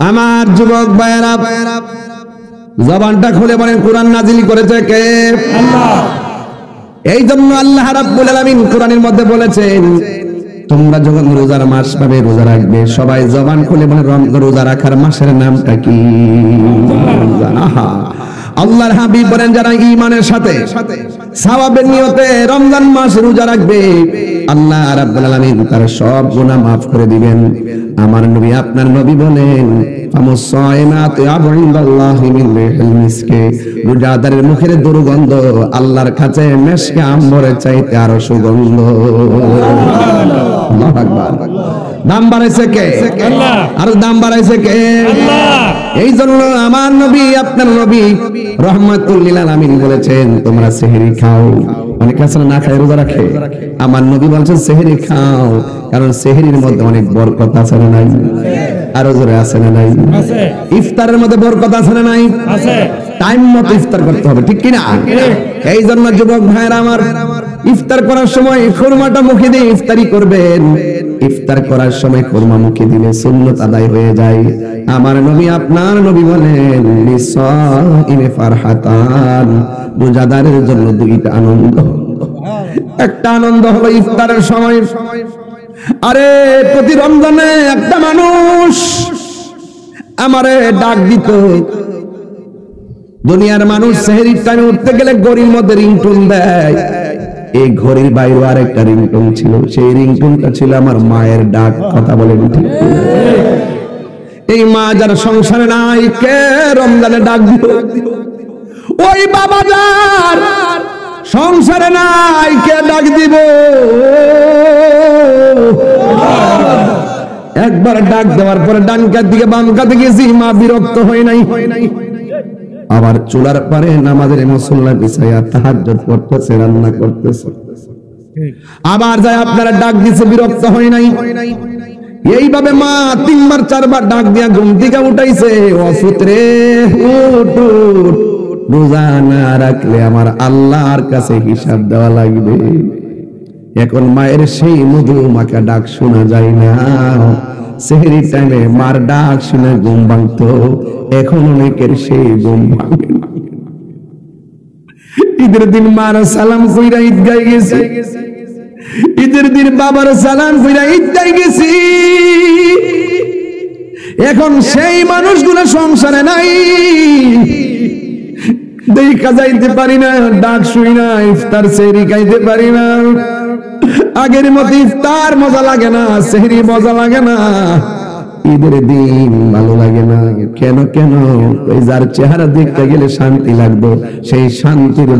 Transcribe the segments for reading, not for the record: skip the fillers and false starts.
আমার যুবক ভাইয়েরা, জবানটা খুলে বলেন কোরআন নাজিল করেছে কে? আল্লাহ। এই জন্য আল্লাহ রাব্বুল আলামিন কোরআনের মধ্যে বলেছেন, তোমরা যখন রোজার মাস পাবে রোজা রাখবে। সবাই জবান খুলে বলে রোজা রাখার মাসের নামটা কি? আল্লাহর হাবিব বলেন, যারা ঈমানের সাথে সওয়াবের নিয়তে রমজান মাস রোজা রাখবে, আল্লাহ রাব্বুল আলামিন তার সব গুনাহ maaf করে দিবেন। আমার নবী, আপনার নবী বলেন, ফামুসাইমাতু আবইন্দাল্লাহি মিন রিহিল মিসকি, রোজাদারের মুখের দুর্গন্ধ আল্লাহর কাছে মিশকে আম্বরের চাইতে আরো সুগন্ধ। আল্লাহু আকবার। দাম বাড়াইছে কে? আল্লাহ। আর দাম বাড়াইছে কে? আল্লাহ। এই জন্য আমার নবী, আপনার নবী রাহমাতুল লিল আলামিন বলেছেন, তোমরা সেহরি খাও। অনেক আছে না খায় রোজা রাখে, আমার নবী বলেছেন সেহরি খাও, কারণ সেহরির মধ্যে অনেক বরকত আছে না নাই? আরো জোরে আছে না নাই? আছে। ইফতারের মধ্যে বরকত আছে না নাই? আছে। টাইম মতো ইফতার করতে হবে, ঠিক কি না? এই জন্য যুবক ভাইরা আমার, ইফতার করার সময় খুরমাটা মুখে দিয়ে ইফতারি করবেন। ইফতার করার সময় খুরমা মুখে দিলে সুন্নাত আদায় হয়ে যায়। আমার নবী, আপনার নবী বলেন, লিসাইমে ফারহাতান, রোজাদারের জন্য দুইটা আনন্দ। একটা আনন্দ হলো ইফতারের সময়। আরে প্রতি রমজানে একটা মানুষ আমারে ডাক দিত। দুনিয়ার মানুষ সেহরির টাইমে উঠতে গেলে ঘড়ির মধ্যে রিংটোন দেয়, এই ঘড়ির বাইরে আরেকটা রিংটোন ছিল, সেই রিংটোনটা ছিল আমার মায়ের ডাক। কথা বলেন ঠিক? এই মা যার সংসারে নাই, কে রমজানে ডাক দিত? ওই বাবা যার সংসারে নাই, কে ডাক দিব? একবার ডাক দেওয়ার পরে ডান কাত দিকে বাম কাতে গেছি, মা বিরক্ত হয় নাই। আবার চুলার পারে নামাজের মুসল্লা বিছাইয়া তাহাজ্জুদ পড়তেছে, রান্না করতেছে। আবার যায় আপনারা ডাক দিছে, বিরক্ত হয় নাই। এইভাবে মা 3 বার 4 বার ডাক দিয়া ঘুম থেকে উঠাইছে। ও পুত্রে উঠ, রোজা না রাখলে আমার আল্লাহর কাছে হিসাব দেওয়া লাগবে। এখন মায়ের সেই মধু মাখা ডাক শোনা যায় না। সেহরির টাইমে মার ডাক শুনে ঘুম ভাঙতো, এখন অনেকের সেই ঘুম ভাঙে না। ঈদের দিন মার সালাম কইরা ঈদগায় গেছে, ঈদের দিন বাবার সালাম কইরা ঈদগায় গেছি। এখন সেই মানুষগুলো সংসারে নাই, দেখা যাইতে পারি না, ডাক শুই না, ইফতার সেহরি খাইতে পারি না। আগের মতো ইফতার মজা লাগে না, সেহরি মজা লাগে না, ঈদের দিন ভালো লাগে না। কেন কেন? ওই যার চেহারা দেখতে গেলে শান্তি লাগতো, সেই শান্তির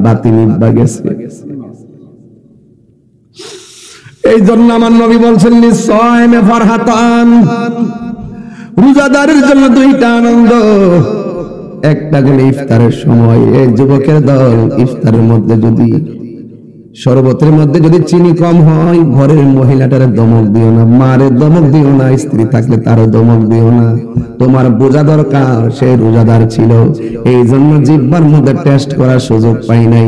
বাতি নিভা গেছে। এই জন্য আমার নবী বলছেন, লিসাইমে ফারহাতান, রোজাদারের জন্য দুইটা আনন্দ। একটা গেলে ইফতারের সময়, এই যুবকের দল, ইফতারের মধ্যে যদি শরবতের মধ্যে যদি চিনি কম হয়, ঘরের মহিলাটার দমক দিও না, মারের দমক দিও না, স্ত্রী থাকলে তারও দমক দিও না। তোমার বোঝা দরকার সে রোজাদার ছিল, এই জন্য জিহ্বার মধ্যে টেস্ট করার সুযোগ পাই নাই।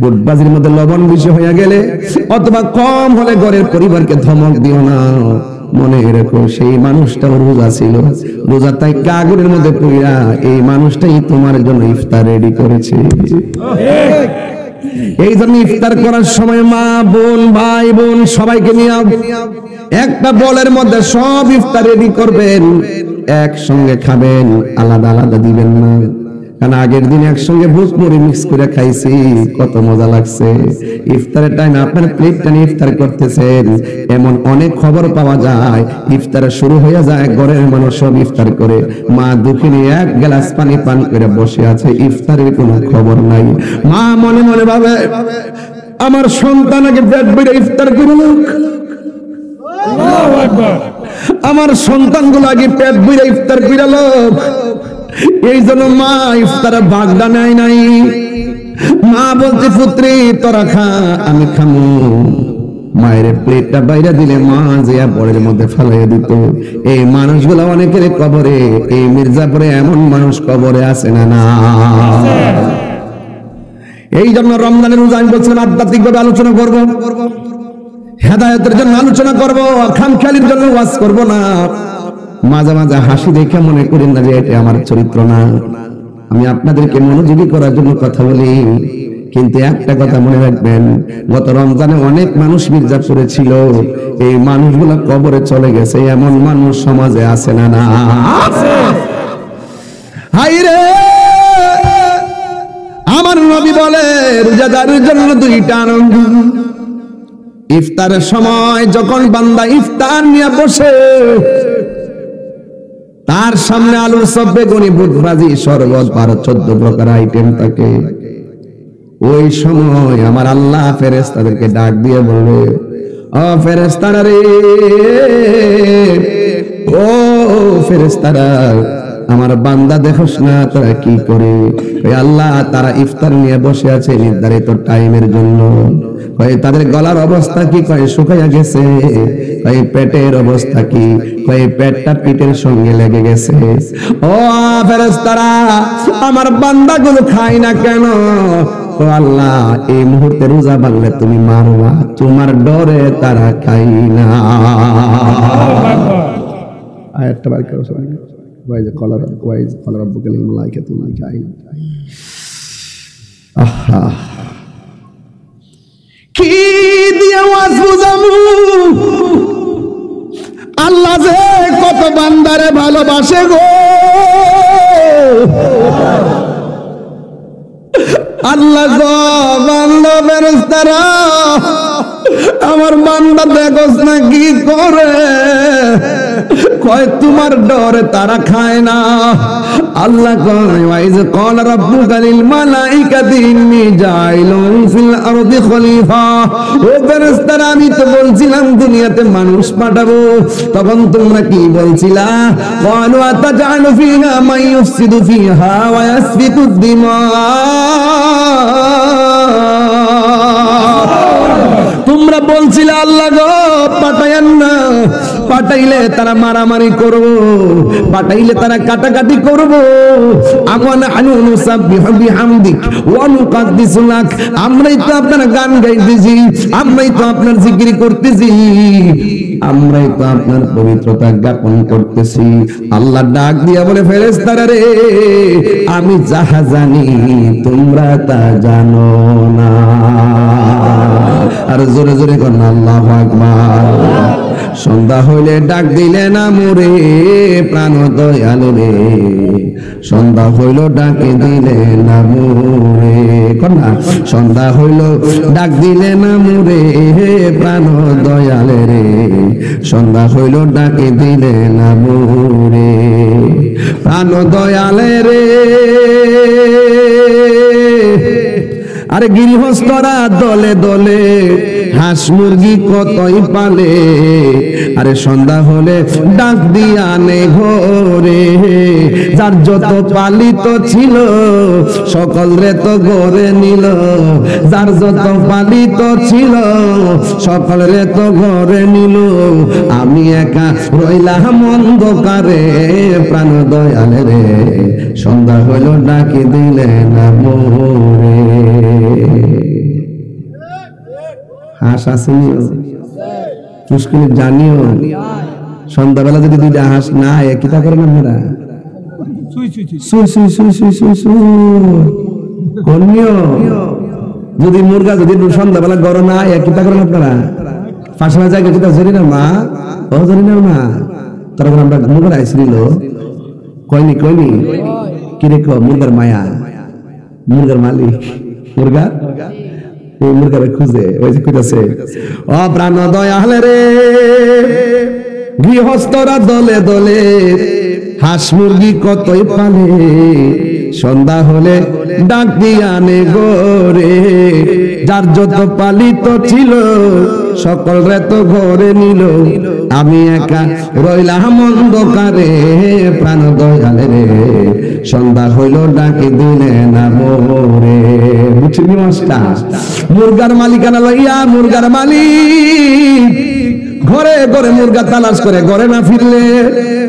বুটবাজির মধ্যে লবণ বেশি হয়ে গেলে অথবা কম হলে ঘরের পরিবারকে ধমক দিও না। মনে রেখো সেই মানুষটাও রোজা ছিল, রোজা তাই কাগরের মধ্যে পড়িয়া এই মানুষটাই তোমার জন্য ইফতার রেডি করেছে। এই জন্য ইফতার করার সময় মা বোন ভাই বোন সবাইকে নিয়ে একটা বলের মধ্যে সব ইফতার রেডি করবেন, একসঙ্গে খাবেন, আলাদা আলাদা দিবেন না। কারণ আগের দিন একসঙ্গে ভোজ মুড়ি মিক্স করে খাইছি, কত মজা লাগছে। ইফতারের টাইমে আপনার প্লেটটা নিয়ে ইফতার করতেছেন, এমন অনেক খবর পাওয়া যায়। ইফতার শুরু হয়ে যায়, ঘরের মানুষ সব ইফতার করে, মা দুঃখিনী এক গ্লাস পানি পান করে বসে আছে, ইফতারের কোনো খবর নাই। মা মনে মনে ভাবে, আমার সন্তান আগে পেট ভরে ইফতার করুক, আমার সন্তানগুলো আগে পেট ভরে ইফতার করালো। এই জন্য মা ইফতারের ভাগটা নেয় নাই। মা বলতে, পুত্রী তোরা খা, আমি খামু। মায়ের প্লেটটা বাইরে দিলে মা যে বড়ের মধ্যে ফেলাই দিত। এই মানুষগুলো অনেকের কবরে, এই মির্জাপুরে এমন মানুষ কবরে আছে না না? এই জন্য রমজানের রোজা আমি বলছিলাম আধ্যাত্মিক ভাবে আলোচনা করবো, হেদায়েতের জন্য আলোচনা করবো, খামখেয়ালির জন্য ওয়াজ করবো না। মাঝে মাঝে হাসি দেখে মনে করেন না যে এটা আমার চরিত্র না। আমি আপনাদেরকে মনোযোগী করার জন্য কথা বলি, কিন্তু একটা কথা মনে রাখবেন, গত রমজানে অনেক মানুষ মির্জাপুরে ছিল, এই মানুষগুলো কবরে চলে গেছে। এমন মানুষ সমাজে আছে না? না, হায়রে আমার নবী বলে রোজাদারের জন্য দুইটা আনন্দ। ইফতারের সময় যখন বান্দা ইফতার নিয়ে বসে, তার সামনে আলু সব বেগুনি বুট ভাজি শরবত 12-14 প্রকার আইটেম থাকে। ওই সময় আমার আল্লাহ ফেরেশতাদেরকে ডাক দিয়ে বলবে, ও ফেরেশতারা রে, ও ফেরেশতারা, আমার বান্দা দেখোস না তারা কি করে? আল্লাহ, তারা ইফতার নিয়ে বসে আছে নির্ধারিত টাইমের জন্য। তাদের গলার অবস্থা কি? শুকাইয়া গেছে। পেটের অবস্থা কি? পেটটা পিঠের সঙ্গে লেগে গেছে। ও ফেরেশতারা, আমার বান্দাগুলো খায় না কেন? ও আল্লাহ, এই মুহূর্তে রোজা ভাঙলে তুমি মারবা, তোমার ডরে তারা খাই না। আয়াতটা বার করো সবাই। কি দিয়ে ওয়াজ বুঝাবো? আল্লাহ যে কত বান্দারে ভালোবাসে গো। আল্লাহ গো, বান্দা ফেরেশতারা, আমার বান্দা দেখোস না কি করে? কয় তোমার ডরে তারা খায় না। আল্লাহ কয়, ওয়াইজ ক্বাল রাব্বুকা লিল মালাইকাতি ইন্নী জাইলুন ফিল আরদি খলিফা। ও ফেরেশতারা, আমি তো বলছিলাম দুনিয়াতে মানুষ পাঠাবো, তখন তোমরা কি বলছিলা? ক্বালু আতাজালু ফিহা মান ইউফসিদু ফিহা ওয়া ইয়াসফিকুদ দিমা। তোমরা বলছিলে আল্লাহ গো পাঠায়েন না, পাঠাইলে তারা মারামারি করব, পাঠাইলে তারা কাটাকাটি করব। আমান আনুনু সাব্বিহু বিহামদিক ওয়া নুকাদ্দিসু লাক। আমরাই তো আপনার গান গাইতেছি, আমরাই তো আপনার জিকির করতেছি, আমরাই তো আপনার পবিত্রতা জ্ঞাপন করতেছি। আল্লাহ ডাক দিয়া বলে, ফেরেশতারা রে, আমি যাহা জানি তোমরা তা জানো না। আর জোরে জোরে করেন আল্লাহু আকবার। সন্ধ্যা হইলে ডাক দিলে না মোরে প্রাণ দয়াল রে, সন্ধ্যা হইল ডাকে দিলে না মোরে। কন্যা, সন্ধ্যা হইল ডাক দিলে না মোরে প্রাণ দয়াল রে, সন্ধ্যা হইল ডাকে দিলে না মোরে প্রাণ দয়াল রে। আরে গৃহস্থরা দলে দলে হাঁস মুরগি কতই পালে, আরে সন্ধ্যা হলে ডাক দিয়া নে ঘরে। যার যত পালিত ছিল সকল রে তো ঘরে নিল, যার যত পালিত ছিল সকল রে তো ঘরে নিল। আমি একা রইলাম অন্ধকারে প্রাণ দয়াল রে, সন্ধ্যা হইল ডাকি দিলে না মোরে। হাঁস আসেনি মুশকিল জানিও, সন্ধ্যাবেলা যদি দুইটা হাঁস না কি তা করেন আপনারা? যদি মুরগা যদি সন্ধ্যাবেলা গরম না কি তা করেন আপনারা? ফাঁসা জায়গা কি তা ধরি না মা, ও ধরি না মা। তারপর আমরা মুরগা আইসিল কয়নি কয়নি কি রেখো মুরগার মায়া, মুরগার মালিক মুরগা, ওই মুরগারে খুঁজে ওই যে কইতাছে, ও প্রাণ দয়াল রে, গৃহস্থরা দলে দলে হাঁস মুরগি কতই পালে, সন্ধ্যা হলে ডাক দিয়া নে গোরে। যার যত পালিত ছিল সকল রে তো ঘরে নিল, আমি একা রইলাম অন্ধকারে প্রাণ দয়াল রে, সন্ধ্যা হইল ডাকে দিলে না মোরে। বুঝলি মাস্টার? মুরগার মালিকানা লইয়া মুরগার মালিক ঘরে ঘরে মুরগা তালাশ করে, ঘরে না ফিরলে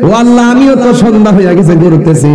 ও আল্লাহ আমিও তো সন্ধ্যা হইয়া গেছে ঘুরতেছি,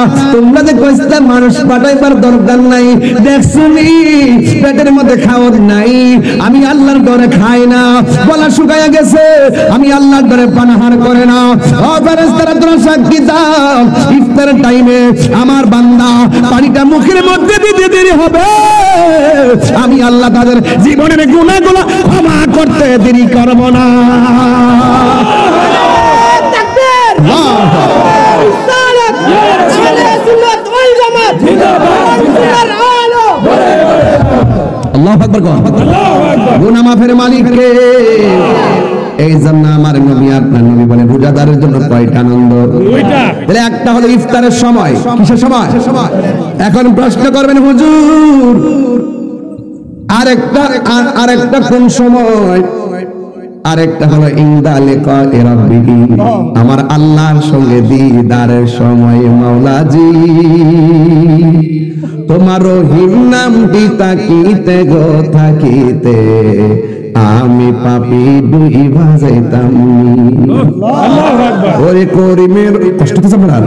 তোমরা যে কইতে মানুষ পাঠাইবার দরকার নাই, দেখছুনি পেটের মধ্যে খাওয়ার নাই, আমি আল্লাহর ঘরে খাই না, গলা শুকায়া গেছে, আমি আল্লাহর ঘরে পানাহার করে না। ও ফেরেশতারা তোমরা সাক্ষী দাও, ইফতারের টাইমে আমার বান্দা পানিটা মুখের মধ্যে দিতে দেরি হবে, আমি আল্লাহ তাদের জীবনের গুনাহগুলো ক্ষমা করতে দেরি করব না। তাকবীর, আল্লাহু আকবার। গুনাহ মাফের মালিক কে? এই জন্য আমার নবী আপনার নবী বলেন রোজাদারের জন্য কয়টা আনন্দ? দুইটা। তাহলে একটা হলো ইফতারের সময়। কিসের সময়? এখন প্রশ্ন করবেন হুজুর আরেকটা কোন সময়? আরেকটা হলো ইনদা লিকা রাব্বিহি, আমার আল্লাহর সঙ্গে দিদারের সময়। মাওলাজি তোমার রহিম নামটি তাকিতে গো থাকিতে আমি পাপী ডুইবা যাইতাম। ওরে করিমের কষ্ট তো আপনার,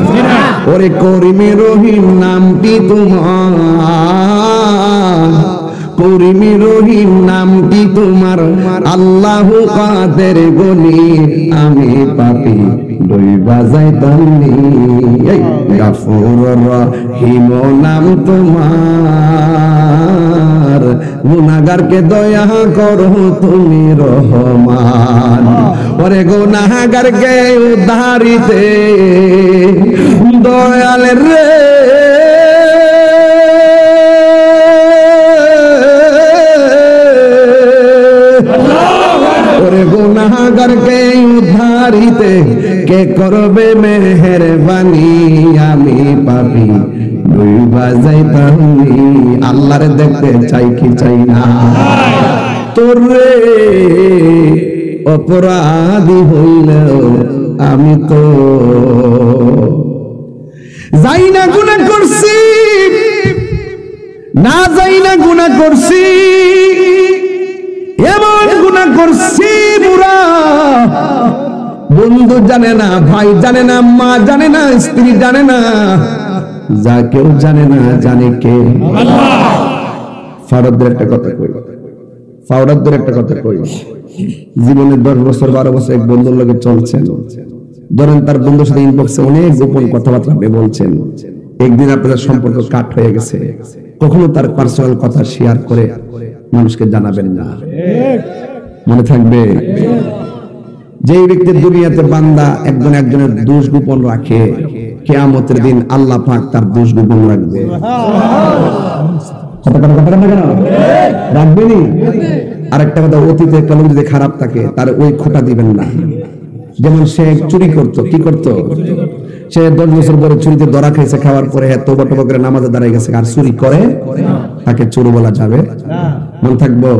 ওরে করিমের রহিম নামটি তোমার, করিমি রহিম নামটি তোমার, আল্লাহ কাদের গনি আমি পাপী ডুইবা যাইতাম। গাফুর রহিম নাম তোমার, গুনাহগারকে দয়া করো তুমি রহমান। ওরে গুনাহগারকে উদ্ধারিতে দয়াল রে, ওরে গুনাহগারকে উদ্ধারিতে কে করবে মেহেরবানি, আমি পাপী ডুইবা যাইতাম। আল্লাহরে দেখতে চাই কি চাই না? তোরে অপরাধী হইলেও আমি তো যাই না গুনাহ করছি, না যাই না গুনাহ করছি, এমন গুনাহ করছি বুড়া বন্ধু জানে না, ভাই জানে না, মা জানে না, স্ত্রী জানে না, যা কেউ জানে না জানে কে? আল্লাহ। ফাওরাদের একটা কথা কই, জীবনের 10 বছর 12 বছর এক বন্ধুর লগে চলছেন, ধরেন তার বন্ধুর সাথে ইনবক্সে অনেক গোপন কথাবার্তা বলছেন, একদিন আপনাদের সম্পর্ক কাট হয়ে গেছে, কখনো তার পার্সোনাল কথা শেয়ার করে মানুষকে জানাবেন না, মনে থাকবে? যে ব্যক্তির দুনিয়াতে বান্দা একজনের দোষ গোপন রাখে, কিয়ামতের দিন আল্লাহ পাক তার দোষ গোপন রাখবে। রাখবেনি? আরেকটা কথা, অতীতে একটা লোক যদি খারাপ থাকে তার ওই খোটা দিবেন না। যেমন সে চুরি করতো, কি করতো? সে 10 বছর পরে চুরিতে ধরা খাইছে, খাওয়ার পরে তওবা টবা করে নামাজে দাঁড়ায় গেছে, আর চুরি করে তাকে চোর বলা যাবে? মনে থাকবো,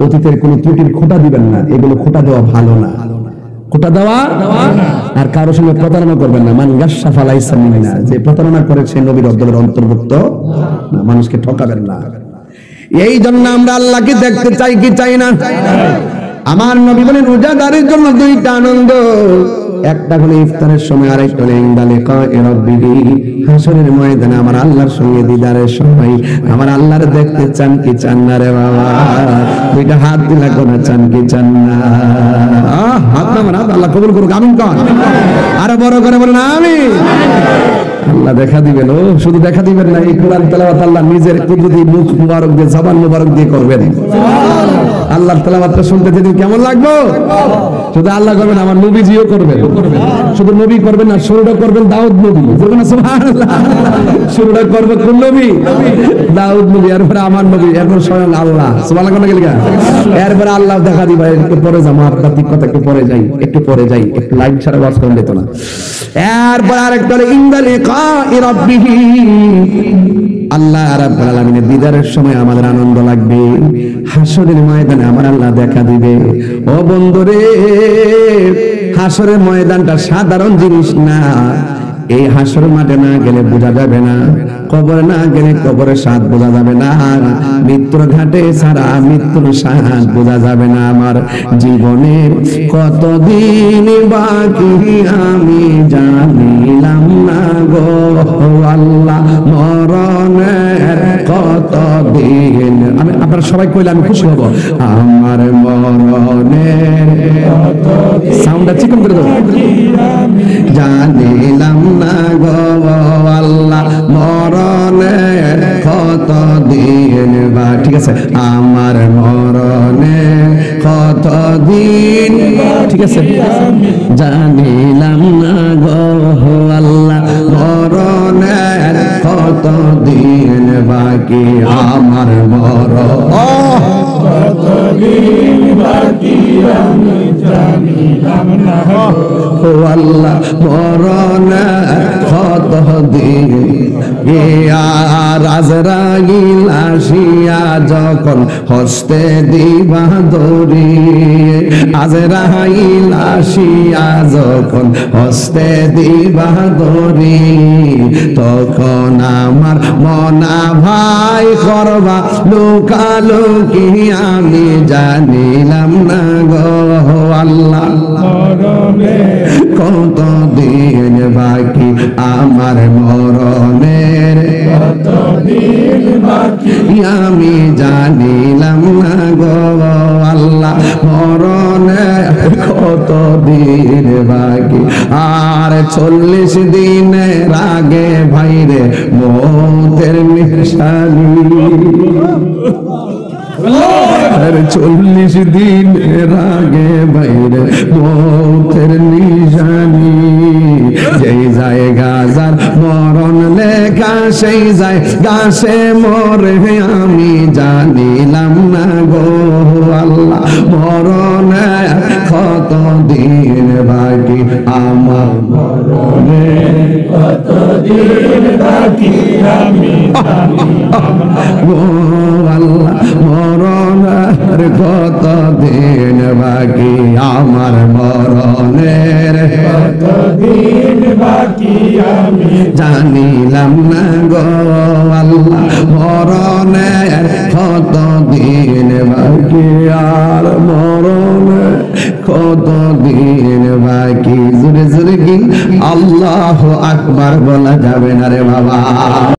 অতীতের কোন ত্রুটির খোটা দিবেন না, এগুলো খোটা দেওয়া ভালো না, খোটা দেওয়া। আর কারোর সঙ্গে প্রতারণা করবেন না, মান গাশশা ফালাইসা মিন্না, যে প্রতারণা করে সে নবীর দলের অন্তর্ভুক্ত না, মানুষকে ঠকাবেন না। এই জন্য আমরা আল্লাহকে দেখতে চাই কি চাই না? আমার নবী বলেন রোজাদারের জন্য 2টা আনন্দ, একটা হলো ইফতারের সময়, আরেকটা হলো ইনদা লিকা রাব্বিহি, হাসরের ময়দানে আমার আল্লাহর সঙ্গে দিদারের সময়। আমার আল্লাহর দেখতে চান কি চান না রে বাবা? 2টা হাত দিলা কোন চান কি চান না? হাত নামান, আল্লাহ কবুল করুক, আমিন কর। আরো বড় করে বলেন আমিন। আল্লাহ দেখা দিবেন, ও শুধু দেখা দিবেন না, এই কোরআন তেলাওয়াত আল্লাহ নিজের কুদরতি মুখ মুবারক দিয়ে, জবান মুবারক দিয়ে করবেন। আল্লাহর তেলাওয়াতটা শুনতে যেদিন কেমন লাগবে? শুধু আল্লাহ করবেন, আমার নবীজিও করবেন। শুধু নবী করবেন না, শুরুটা করবেন দাউদ নবী। যেমন সুবহানাল্লাহ, শুরুটা করবে কোন নবী? দাউদ নবী, এরপরে আমার নবী, এরপর স্বয়ং আল্লাহ। সুবহানাল্লাহ কোন গেলিগা? এরপরে আল্লাহ দেখা দিবা। একটু পরে যাবো, আপনার কথা একটু পরে যাই, একটু লাইট ছাড়া ওয়াজ করেন দিত না। এরপর আরেকটা ইনদা লিকা রাব্বিহি, আল্লাহ রাব্বুল আলামিনের দিদারের সময় আমাদের আনন্দ লাগবে, হাসরের ময়দানে আমার আল্লাহ দেখা দিবে। ও বন্ধুরে, হাসরের ময়দানটা সাধারণ জিনিস না, এই হাসর মাঠে না গেলে বোঝা যাবে না কবরে না গেলে কবরের স্বাদ বোঝা যাবে না, মৃত্যুর ঘাটে ছাড়া মৃত্যুর স্বাদ বোঝা যাবে না। আমার জীবনের কতদিন বাকি আমি জানিলাম না গো আল্লাহ, মরণের কতদিন। আমি আপনারা সবাই কইলে আমি খুশি হব। আমার মরণের সাউন্ডটা চিকন করে দাও। জানিলাম না গো আল্লাহ, মরণের কতদিন বা, ঠিক আছে, আমার মরণের কতদিন, ঠিক আছে, জানিলাম না গো আল্লাহ, মরণের কতদিন বাকি আমার কতদিন বাকি আমি জানিলাম না গো আল্লাহ, মরণের কতদিন। আজরাইল আসিয়া যখন হস্তে দিবা দড়ি, আজরাইল আসিয়া যখন হস্তে দিবা দড়ি, তখন আমার মনা ভাই করবা লুকালুকি আমি জানিলাম না গো আল্লাহ, কতদিন বাকি আমার মরণের কতদিন বাকি আমি জানিলাম না গো আল্লাহ, মরণের কতদিন বাকি। আর 40 দিনের আগে ভাইরে মৌতের নিশানি, 40 দিনের আগে বাইরে মৌতের নিশানি, যেই জায়গা যার মরণ লেখা সেই জায়গা সে মরে আমি জানিলাম না গো আল্লাহ, মরণে কতদিন বাকি আমার মরণে কতদিন বাকি আমি জানিলাম না গো আল্লাহ, মরণের কতদিন বাকি আমার মরণের কতদিন বাকি আমি জানিলাম না গো আল্লাহ, মরণের কতদিন বাকি আর মরণের কতদিন বাকি। জোরে জোরে কি আল্লাহু আকবার বলা যাবে না রে বাবা।